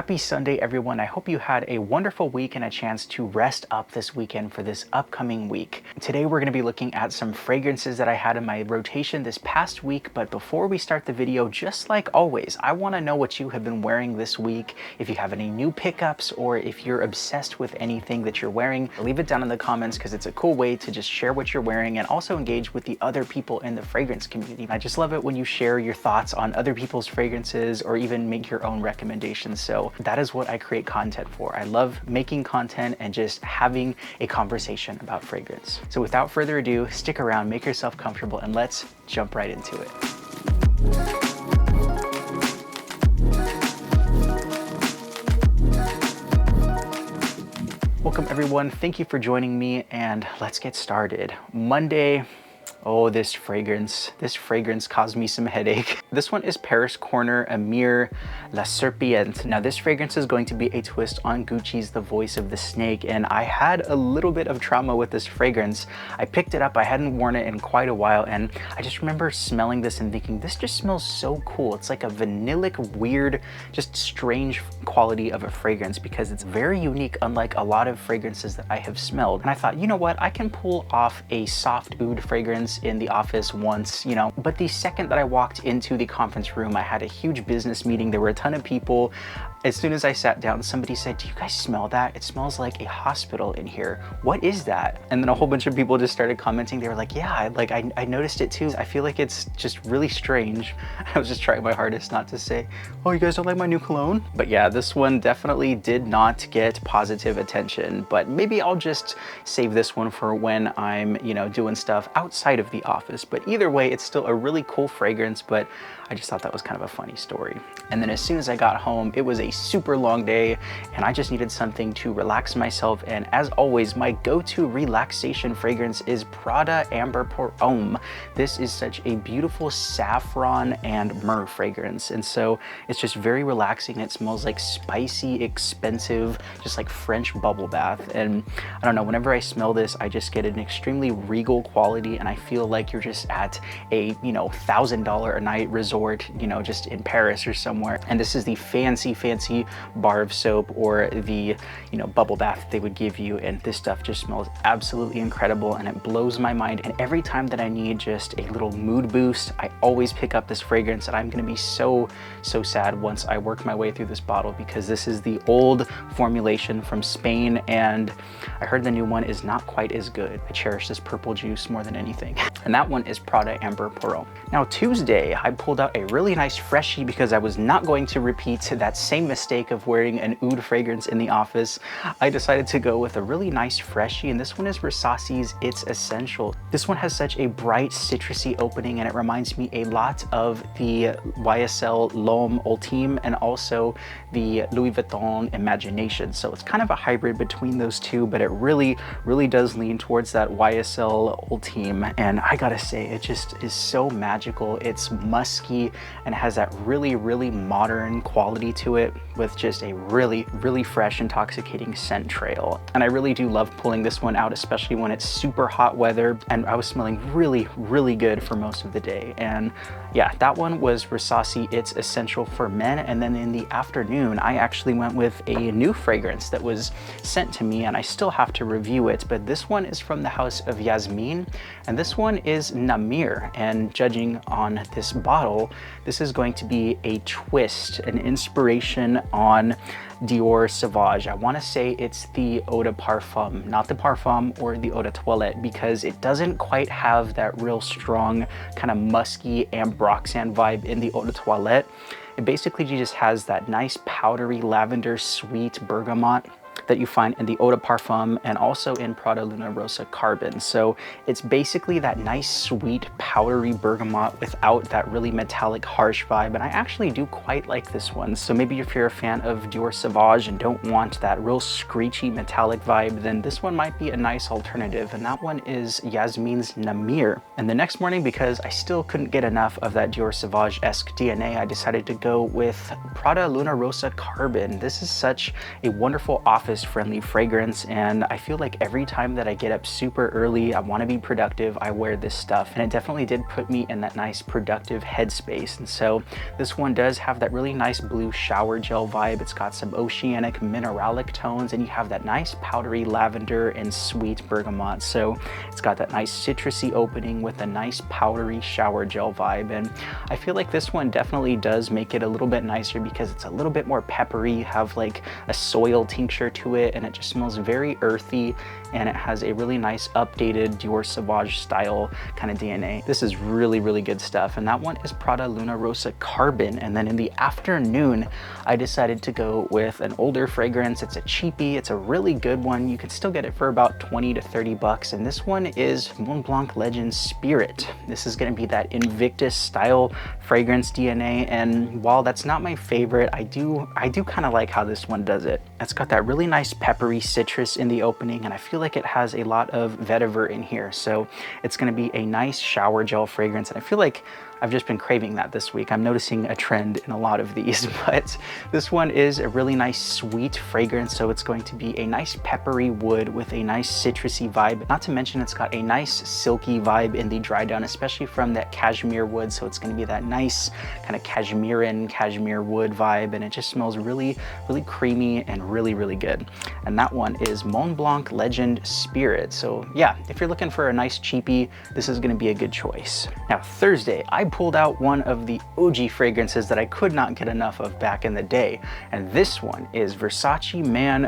Happy Sunday, everyone. I hope you had a wonderful week and a chance to rest up this weekend for this upcoming week. Today, we're going to be looking at some fragrances that I had in my rotation this past week. But before we start the video, just like always, I want to know what you have been wearing this week. If you have any new pickups or if you're obsessed with anything that you're wearing, leave it down in the comments because it's a cool way to just share what you're wearing and also engage with the other people in the fragrance community. I just love it when you share your thoughts on other people's fragrances or even make your own recommendations. So that is what I create content for. I love making content and just having a conversation about fragrance. So without further ado, stick around, make yourself comfortable, and let's jump right into it. Welcome everyone, thank you for joining me, and let's get started. Monday. Oh, this fragrance caused me some headache. This one is Paris Corner Amir La Serpiente. Now this fragrance is going to be a twist on Gucci's The Voice of the Snake, and I had a little bit of trauma with this fragrance. I picked it up, I hadn't worn it in quite a while, and I just remember smelling this and thinking, this just smells so cool. It's like a vanillic, weird, just strange quality of a fragrance because it's very unique, unlike a lot of fragrances that I have smelled. And I thought, you know what, I can pull off a soft oud fragrance in the office once, you know. But the second that I walked into the conference room, I had a huge business meeting. There were a ton of people. As soon as I sat down, somebody said, do you guys smell that? It smells like a hospital in here. What is that? And then a whole bunch of people just started commenting. They were like, yeah, I noticed it too. I feel like it's just really strange. I was just trying my hardest not to say, oh, you guys don't like my new cologne? But yeah, this one definitely did not get positive attention, but maybe I'll just save this one for when I'm, you know, doing stuff outside of the office. But either way, it's still a really cool fragrance, but I just thought that was kind of a funny story. And then as soon as I got home, it was a super long day and I just needed something to relax myself. And as always, my go-to relaxation fragrance is Prada Amber pour Homme. This is such a beautiful saffron and myrrh fragrance. And so it's just very relaxing. It smells like spicy, expensive, just like French bubble bath. And I don't know, whenever I smell this, I just get an extremely regal quality and I feel like you're just at a, you know, $1,000 a night resort, you know, just in Paris or somewhere. And this is the fancy bar of soap or the, you know, bubble bath they would give you. And this stuff just smells absolutely incredible and it blows my mind. And every time that I need just a little mood boost, I always pick up this fragrance, and I'm going to be so sad once I work my way through this bottle because this is the old formulation from Spain and I heard the new one is not quite as good. I cherish this purple juice more than anything. And that one is Prada Amber pour Homme. Now Tuesday, I pulled out a really nice freshie because I was not going to repeat that same mistake of wearing an oud fragrance in the office. I decided to go with a really nice freshie, and this one is Versace's It's Essential. This one has such a bright citrusy opening and it reminds me a lot of the YSL L'Homme Ultime and also the Louis Vuitton Imagination. So it's kind of a hybrid between those two, but it really does lean towards that YSL Ultime. And I gotta say, it just is so magical. It's musky and has that really modern quality to it with just a really fresh, intoxicating scent trail. And I really do love pulling this one out, especially when it's super hot weather. And I was smelling really good for most of the day. And yeah, that one was Rasasi It's Essential for Men. And then in the afternoon, I actually went with a new fragrance that was sent to me and I still have to review it. But this one is from the house of Yasmeen and this one is Namir. And judging on this bottle, this is going to be a twist, an inspiration on Dior Sauvage. I want to say it's the Eau de Parfum, not the Parfum or the Eau de Toilette, because it doesn't quite have that real strong kind of musky ambroxan vibe in the Eau de Toilette. It basically just has that nice powdery lavender sweet bergamot that you find in the Eau de Parfum and also in Prada Luna Rossa Carbon. So it's basically that nice sweet powdery bergamot without that really metallic harsh vibe, and I actually do quite like this one. So maybe if you're a fan of Dior Sauvage and don't want that real screechy metallic vibe, then this one might be a nice alternative, and that one is Yasmeen's Namir. And the next morning, because I still couldn't get enough of that Dior Sauvage-esque DNA, I decided to go with Prada Luna Rossa Carbon. This is such a wonderful office breakfast-friendly fragrance, and I feel like every time that I get up super early, I want to be productive, I wear this stuff, and it definitely did put me in that nice productive headspace. And so this one does have that really nice blue shower gel vibe. It's got some oceanic mineralic tones, and you have that nice powdery lavender and sweet bergamot. So it's got that nice citrusy opening with a nice powdery shower gel vibe, and I feel like this one definitely does make it a little bit nicer because it's a little bit more peppery. You have like a soil tincture to it, and it just smells very earthy, and it has a really nice updated Dior Sauvage style kind of DNA. This is really, really good stuff, and that one is Prada Luna Rossa Carbon. And then in the afternoon, I decided to go with an older fragrance. It's a cheapie, it's a really good one. You can still get it for about 20 to 30 bucks, and this one is Montblanc Legend Spirit. This is going to be that Invictus style fragrance DNA, and while that's not my favorite, I do kind of like how this one does it. It's got that really nice peppery citrus in the opening, and I feel like it has a lot of vetiver in here, so it's going to be a nice shower gel fragrance, and I feel like I've just been craving that this week. I'm noticing a trend in a lot of these, but this one is a really nice sweet fragrance. So it's going to be a nice peppery wood with a nice citrusy vibe. Not to mention it's got a nice silky vibe in the dry down, especially from that cashmere wood. So it's going to be that nice kind of cashmere wood vibe, and it just smells really, really creamy and really, really good. And that one is Montblanc Legend Spirit. So yeah, if you're looking for a nice cheapie, this is going to be a good choice. Now Thursday, I pulled out one of the OG fragrances that I could not get enough of back in the day, and this one is Versace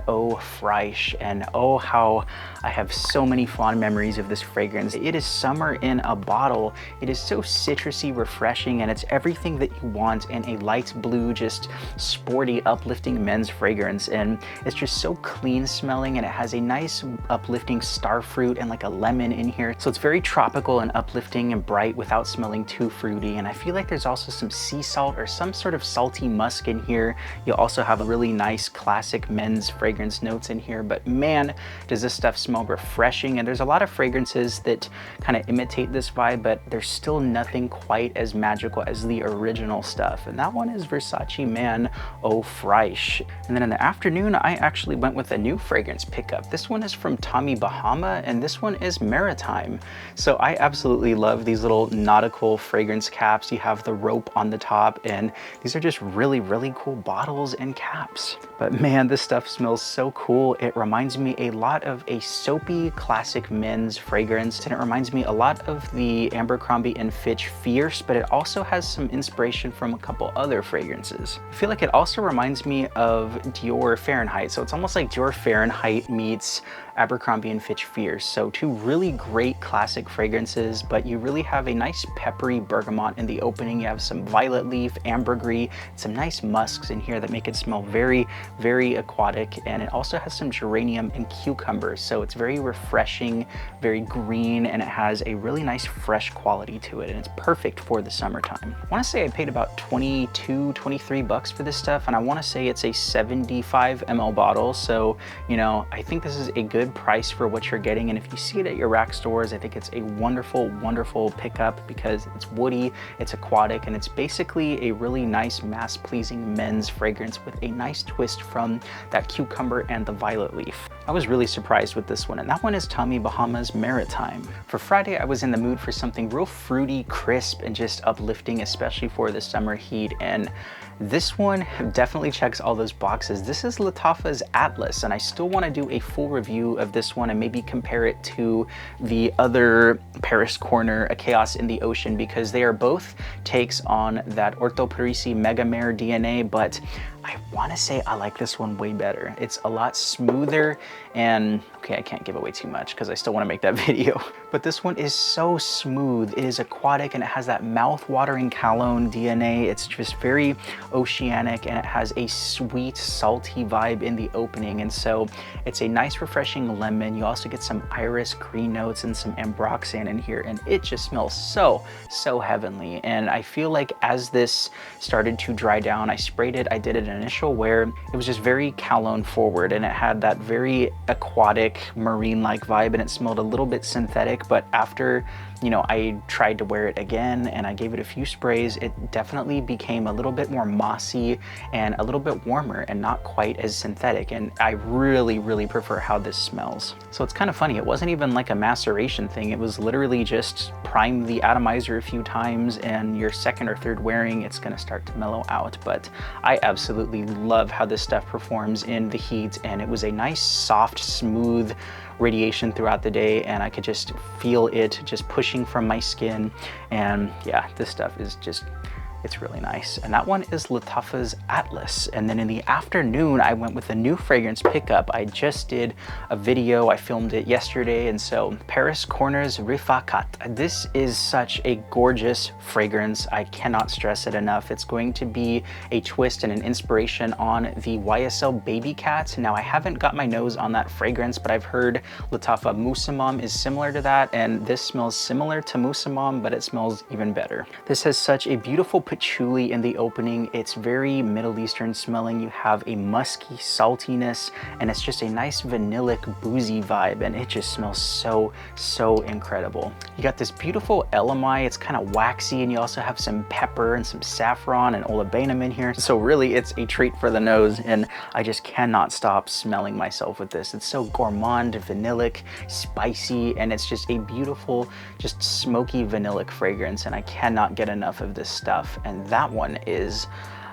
Eau Fraiche. And oh, how I have so many fond memories of this fragrance. It is summer in a bottle. It is so citrusy, refreshing, and it's everything that you want in a light blue, just sporty, uplifting men's fragrance. And it's just so clean smelling, and it has a nice uplifting star fruit and like a lemon in here. So it's very tropical and uplifting and bright without smelling too fruity. And I feel like there's also some sea salt or some sort of salty musk in here. You also have a really nice classic men's fragrance notes in here, but man, does this stuff smell refreshing. And there's a lot of fragrances that kind of imitate this vibe, but there's still nothing quite as magical as the original stuff. And that one is Versace Eau Fraiche. And then in the afternoon, I actually went with a new fragrance pickup. This one is from Tommy Bahama, and this one is Maritime. So I absolutely love these little nautical fragrance caps. You have the rope on the top, and these are just really, really cool bottles and caps. But man, this stuff smells so cool. It reminds me a lot of a soapy classic men's fragrance, and it reminds me a lot of the Abercrombie & Fitch Fierce, but it also has some inspiration from a couple other fragrances. I feel like it also reminds me of Dior Fahrenheit. So it's almost like Dior Fahrenheit meets Abercrombie & Fitch Fierce. So two really great classic fragrances, but you really have a nice peppery bergamot in the opening. You have some violet leaf, ambergris, some nice musks in here that make it smell very, very aquatic. And it also has some geranium and cucumber. So it's very refreshing, very green, and it has a really nice fresh quality to it. And it's perfect for the summertime. I want to say I paid about 22, 23 bucks for this stuff. And I want to say it's a 75 ml bottle. So, you know, I think this is a good price for what you're getting. And if you see it at your rack stores, I think it's a wonderful, wonderful pickup because it's woody, it's aquatic, and it's basically a really nice mass-pleasing men's fragrance with a nice twist from that cucumber and the violet leaf. I was really surprised with this one, and that one is Tommy Bahama's Maritime. For Friday, I was in the mood for something real fruity, crisp, and just uplifting, especially for the summer heat, and this one definitely checks all those boxes. This is Lattafa's Atlas, and I still want to do a full review of this one and maybe compare it to the other Paris Corner, A Chaos in the Ocean, because they are both takes on that Ortho Parisi Mega Mare DNA, but I want to say I like this one way better. It's a lot smoother, and okay, I can't give away too much because I still want to make that video, but this one is so smooth. It is aquatic, and it has that mouth-watering cologne DNA. It's just very oceanic, and it has a sweet, salty vibe in the opening, and so it's a nice, refreshing lemon. You also get some iris green notes and some ambroxan in here, and it just smells so, so heavenly. And I feel like as this started to dry down, I sprayed it, I did an initial wear. It was just very cologne forward, and it had that very aquatic, marine-like vibe, and it smelled a little bit synthetic, but after you know, I tried to wear it again and I gave it a few sprays. It definitely became a little bit more mossy and a little bit warmer and not quite as synthetic. And I really, really prefer how this smells. So it's kind of funny. It wasn't even like a maceration thing. It was literally just prime the atomizer a few times, and your second or third wearing, it's gonna start to mellow out. But I absolutely love how this stuff performs in the heat, and it was a nice, soft, smooth radiation throughout the day, and I could just feel it just pushing from my skin. And yeah, this stuff is just, it's really nice. And that one is Lattafa's Atlas. And then in the afternoon, I went with a new fragrance pickup. I just did a video. I filmed it yesterday. And so Paris Corner's Rifaaqat. This is such a gorgeous fragrance. I cannot stress it enough. It's going to be a twist and an inspiration on the YSL Baby Cat. Now, I haven't got my nose on that fragrance, but I've heard Lattafa Moussamam is similar to that. And this smells similar to Moussamam, but it smells even better. This has such a beautiful patchouli in the opening. It's very Middle Eastern smelling. You have a musky saltiness, and it's just a nice vanillic boozy vibe, and it just smells so, so incredible. You got this beautiful elamai. It's kind of waxy, and you also have some pepper and some saffron and olibanum in here. So really, it's a treat for the nose, and I just cannot stop smelling myself with this. It's so gourmand, vanillic, spicy, and it's just a beautiful, just smoky vanillic fragrance, and I cannot get enough of this stuff. And that one is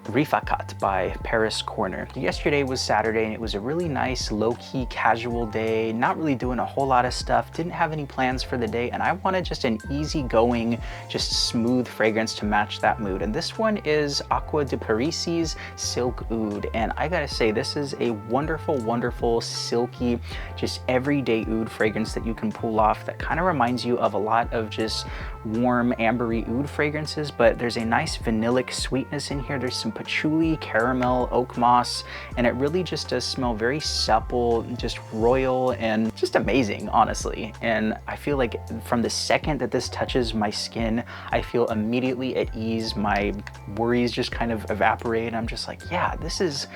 Rifaaqat by Paris Corner. Yesterday was Saturday, and it was a really nice low-key casual day, not really doing a whole lot of stuff, didn't have any plans for the day, and I wanted just an easygoing, just smooth fragrance to match that mood. And this one is Acqua de Parisis Silk Oud, and I gotta say, this is a wonderful, wonderful, silky, just everyday oud fragrance that you can pull off that kind of reminds you of a lot of just warm ambery oud fragrances, but there's a nice vanillic sweetness in here. There's some patchouli, caramel, oak moss, and it really just does smell very supple, just royal, and just amazing, honestly. And I feel like from the second that this touches my skin, I feel immediately at ease. My worries just kind of evaporate. I'm just like, yeah, this is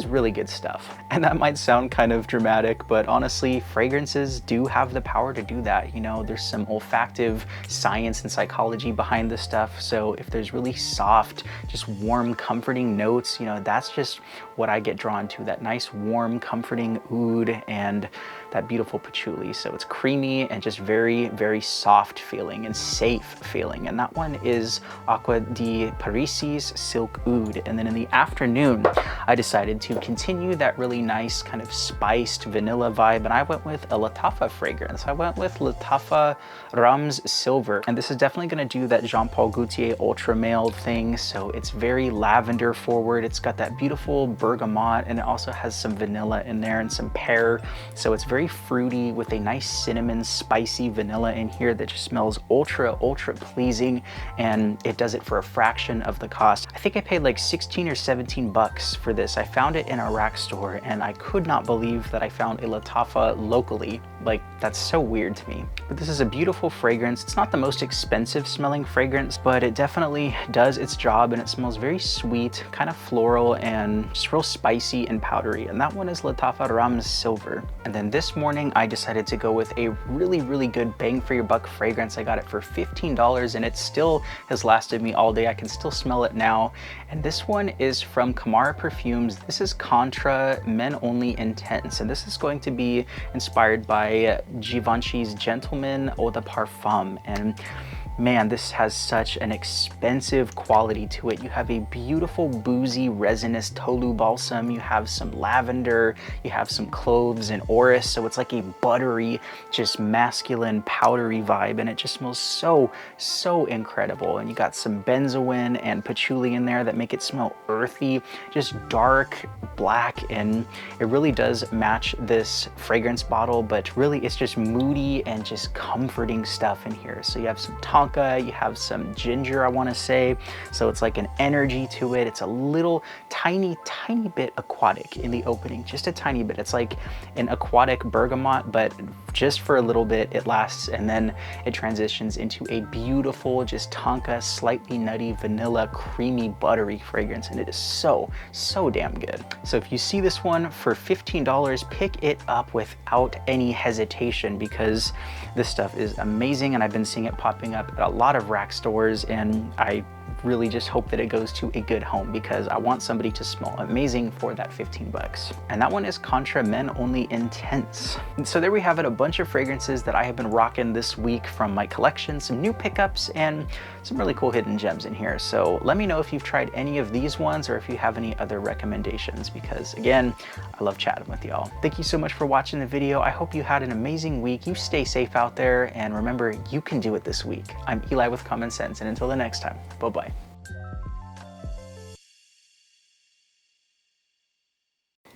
really good stuff. And that might sound kind of dramatic, but honestly, fragrances do have the power to do that. You know, there's some olfactive science and psychology behind this stuff. So if there's really soft, just warm, comforting notes, you know, that's just what I get drawn to, that nice, warm, comforting oud and that beautiful patchouli. So it's creamy and just very, very soft feeling and safe feeling. And that one is Acqua de Parisis Silk Oud. And then in the afternoon, I decided to continue that really nice kind of spiced vanilla vibe, and I went with a Lattafa fragrance. I went with Lattafa Ramz Silver, and this is definitely going to do that Jean Paul Gaultier ultra male thing. So it's very lavender forward. It's got that beautiful bergamot, and it also has some vanilla in there and some pear. So it's very fruity with a nice cinnamon, spicy vanilla in here that just smells ultra, ultra pleasing, and it does it for a fraction of the cost. I think I paid like 16 or 17 bucks for this. I found it in a rack store, and I could not believe that I found a Lattafa locally. Like, that's so weird to me. But this is a beautiful fragrance. It's not the most expensive smelling fragrance, but it definitely does its job, and it smells very sweet, kind of floral, and just real spicy and powdery. And that one is Lattafa Ramz Silver. And then this morning, I decided to go with a really, really good bang for your buck fragrance. I got it for $15, and it still has lasted me all day. I can still smell it now. And this one is from Kamara Perfumes. This is Contra Men Only Intense, and this is going to be inspired by Givenchy's Gentleman Eau de Parfum. And man, this has such an expensive quality to it. You have a beautiful boozy resinous tolu balsam, you have some lavender, you have some cloves and orris, so it's like a buttery, just masculine, powdery vibe, and it just smells so, so incredible. And you got some benzoin and patchouli in there that make it smell earthy, just dark, black, and it really does match this fragrance bottle, but really it's just moody and just comforting stuff in here. So you have some tonka, you have some ginger, I want to say, so it's like an energy to it. It's a little tiny bit aquatic in the opening, just a tiny bit. It's like an aquatic bergamot, but just for a little bit. It lasts, and then it transitions into a beautiful, just tonka, slightly nutty, vanilla, creamy, buttery fragrance, and it is so damn good. So if you see this one for $15, pick it up without any hesitation, because this stuff is amazing, and I've been seeing it popping up at a lot of rack stores, and I really just hope that it goes to a good home, because I want somebody to smell amazing for that 15 bucks. And that one is Contra Men Only Intense. And so there we have it, a bunch of fragrances that I have been rocking this week from my collection, some new pickups, and some really cool hidden gems in here. So let me know if you've tried any of these ones, or if you have any other recommendations, because again, I love chatting with y'all. Thank you so much for watching the video. I hope you had an amazing week. You stay safe out there, and remember, you can do it this week. I'm Eli with Common Sense, and until the next time, bye-bye.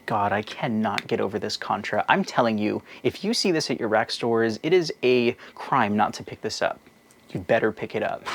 God, I cannot get over this Contra. I'm telling you, if you see this at your rack stores, it is a crime not to pick this up. You better pick it up.